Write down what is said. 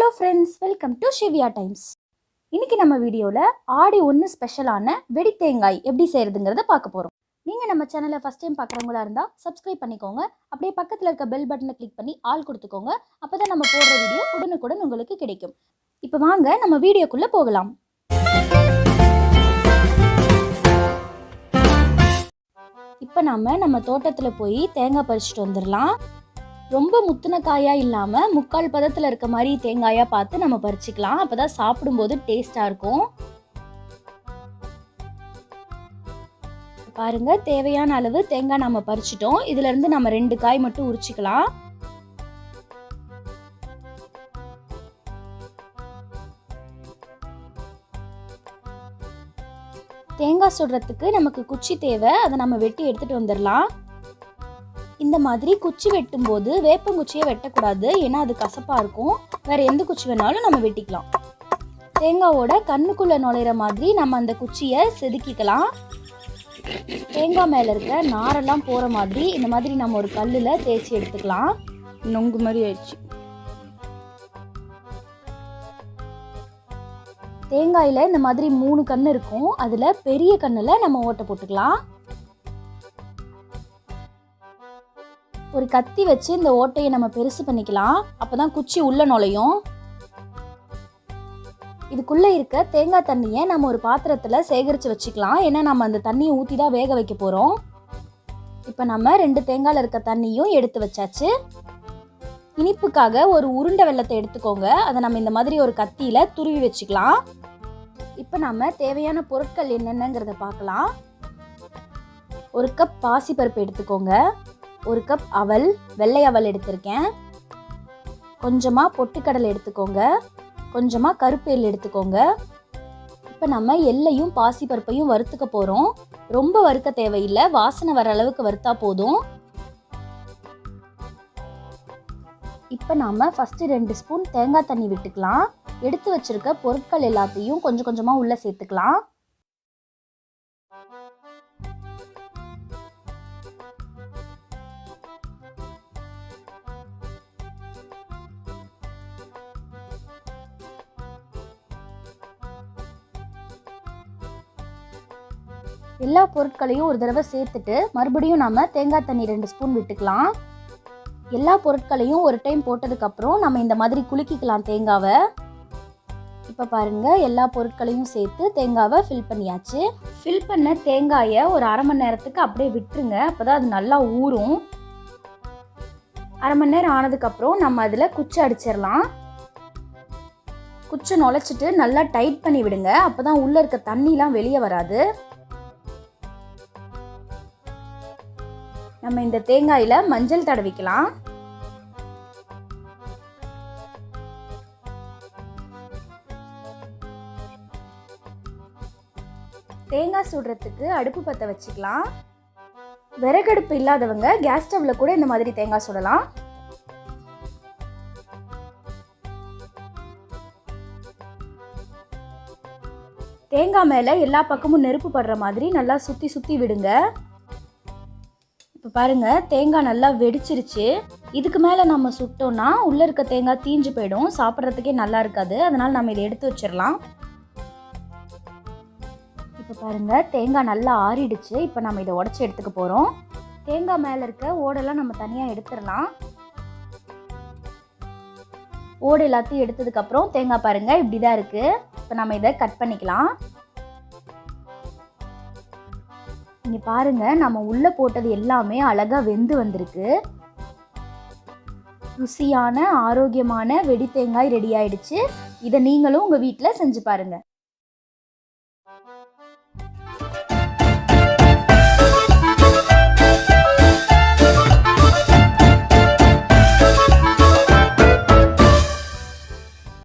Hello friends, welcome to Shivya Times. இன்னைக்கு நம்ம வீடியோல ஆடி 1 ஸ்பெஷலான வெடி தேங்காய் எப்படி செய்யறதுங்கறத பார்க்க போறோம். நீங்க நம்ம சேனலை ஃபர்ஸ்ட் டைம் பார்க்கறவங்களா இருந்தா Subscribe பண்ணிக்கோங்க. அப்படியே பக்கத்துல இருக்க பெல் பட்டனை கிளிக் பண்ணி ஆல் கொடுத்துக்கோங்க. அப்பதான் நம்ம போடுற வீடியோ உடனுக்குடன் உங்களுக்கு கிடைக்கும். இப்போ வாங்க நம்ம வீடியோக்குள்ள போகலாம். இப்போ நம்ம தோட்டத்துல போய் தேங்காய் பறிச்சிட்டு வந்துடலாம். ரொம்ப முத்துன காயா இல்லாம முக்கால் பதத்துல இருக்க மாதிரி தேங்காயா பார்த்து நம்ம பறிச்சுக்கலாம். அப்பதான் சாப்பிடும்போது டேஸ்டா இருக்கும். பாருங்க, தேவையான அளவு தேங்காய் நம்ம பறிச்சிட்டோம். இதுல இருந்து நம்ம 2 காய் மட்டும் உரிச்சுக்கலாம். தேங்காய் சுடுறதுக்கு நமக்கு குச்சி தேவை. அதை நம்ம வெட்டி எடுத்துட்டு வந்துடலாம். இந்த மாதிரி குச்சி வெட்டும் போது வேப்பங்குச்சியை வெட்டக்கூடாது, ஏன்னா அது கசப்பா இருக்கும். வேற எந்த குச்சி வேணாலும் நம்ம வெட்டிக்கலாம். தேங்காவோட கண்ணுக்குள்ள நுழையிற மாதிரி நம்ம அந்த குச்சியை செதுக்கிக்கலாம். தேங்காய் மேல இருக்க நாரெல்லாம் போற மாதிரி இந்த மாதிரி நம்ம ஒரு கல்லுல தேய்ச்சி எடுத்துக்கலாம். நொங்கு மாதிரி ஆயிடுச்சு. தேங்காயில இந்த மாதிரி 3 கண்ணு இருக்கும். அதுல பெரிய கண்ணுல நம்ம ஓட்டை போட்டுக்கலாம். ஒரு கத்தி வச்சு இந்த ஓட்டையை நம்ம பெருசு பண்ணிக்கலாம். அப்பதான் குச்சி உள்ள நுழையும். இதுக்குள்ள இருக்க தேங்காய் தண்ணியை நம்ம ஒரு பாத்திரத்துல சேகரிச்சு வச்சுக்கலாம். ஏன்னா நம்ம அந்த தண்ணியை ஊத்தி தான் வேக வைக்க போறோம். இப்ப நம்ம 2 தேங்காயில இருக்க தண்ணியும் எடுத்து வச்சாச்சு. இனிப்புக்காக ஒரு உருண்டை வெல்லத்தை எடுத்துக்கோங்க. அதை நம்ம இந்த மாதிரி ஒரு கத்தியில துருவி வச்சுக்கலாம். இப்ப நம்ம தேவையான பொருட்கள் என்னென்னங்கிறத பார்க்கலாம். 1 கப் பாசிப்பருப்பு எடுத்துக்கோங்க. 1 கப் அவல், வெள்ளை அவல் எடுத்திருக்கேன். கொஞ்சமா பொட்டுக்கடலை எடுத்துக்கோங்க. கொஞ்சமா கருப்பு எள் எடுத்துக்கோங்க. இப்போ நம்ம எள்ளையும் பாசிப்பருப்பையும் வறுத்துக்க போறோம். ரொம்ப வறுக்க தேவையில்லை, வாசனை வர அளவுக்கு வறுத்தா போதும். இப்போ நாம ஃபர்ஸ்ட் 2 ஸ்பூன் தேங்காய் தண்ணி விட்டுக்கலாம். எடுத்து வச்சிருக்க பொருட்கள் எல்லாத்தையும் கொஞ்சம் கொஞ்சமா உள்ள சேர்த்துக்கலாம். எல்லா பொருட்களையும் ஒரு தடவை சேர்த்துட்டு மறுபடியும் நம்ம தேங்காய் தண்ணி 2 ஸ்பூன் விட்டுக்கலாம். எல்லா பொருட்களையும் ஒரு டைம் போட்டதுக்கு அப்புறம் நம்ம இந்த மாதிரி குலுக்கிக்கலாம் தேங்காவை. இப்போ பாருங்க, எல்லா பொருட்களையும் சேர்த்து தேங்காவை ஃபில் பண்ணியாச்சு. ஃபில் பண்ண தேங்காயை ஒரு 1/2 மணி நேரத்துக்கு அப்படியே விட்டுருங்க. அப்போதான் அது நல்லா ஊறும். 1/2 மணி நேரம் ஆனதுக்கு அப்புறம் நம்ம அதில் குச்சி அடிச்சிடலாம். குச்சை நுழைச்சிட்டு நல்லா டைட் பண்ணி விடுங்க. அப்போதான் உள்ள இருக்க தண்ணிலாம் வெளியே வராது. நம்ம இந்த தேங்காயில மஞ்சள் தடவிக்கலாம். தேங்காய் சுடுறதுக்கு அடுப்பு பற்ற வச்சுக்கலாம். விறகடுப்பு இல்லாதவங்க கேஸ் ஸ்டவ்ல கூட இந்த மாதிரி தேங்காய் சுடலாம். தேங்காய் மேல எல்லா பக்கமும் நெருப்பு படுற மாதிரி நல்லா சுத்தி சுத்தி விடுங்க. இப்போ பாருங்க, தேங்காய் நல்லா வெடிச்சிருச்சு. இதுக்கு மேலே நம்ம சுட்டோம்னா உள்ளே இருக்க தேங்காய் தீஞ்சு போயிடும், சாப்பிட்றதுக்கே நல்லா இருக்காது. அதனால நம்ம இதை எடுத்து வச்சிடலாம். இப்போ பாருங்க, தேங்காய் நல்லா ஆறிடுச்சு. இப்போ நம்ம இதை உடச்சி எடுத்துக்க போகிறோம். தேங்காய் மேலே இருக்க ஓடெல்லாம் நம்ம தனியாக எடுத்துடலாம். ஓடு எல்லாத்தையும் எடுத்ததுக்கப்புறம் தேங்காய் பாருங்க இப்படி தான் இருக்குது. இப்போ நம்ம இதை கட் பண்ணிக்கலாம். இங்க பாருங்க, நம்ம உள்ள போட்டது எல்லாமே அழகா வெந்து வந்திருக்கு. ருசியான ஆரோக்கியமான வெடி தேங்காய் ரெடி ஆயிடுச்சு. இதை நீங்களும் உங்க வீட்டில் செஞ்சு பாருங்க.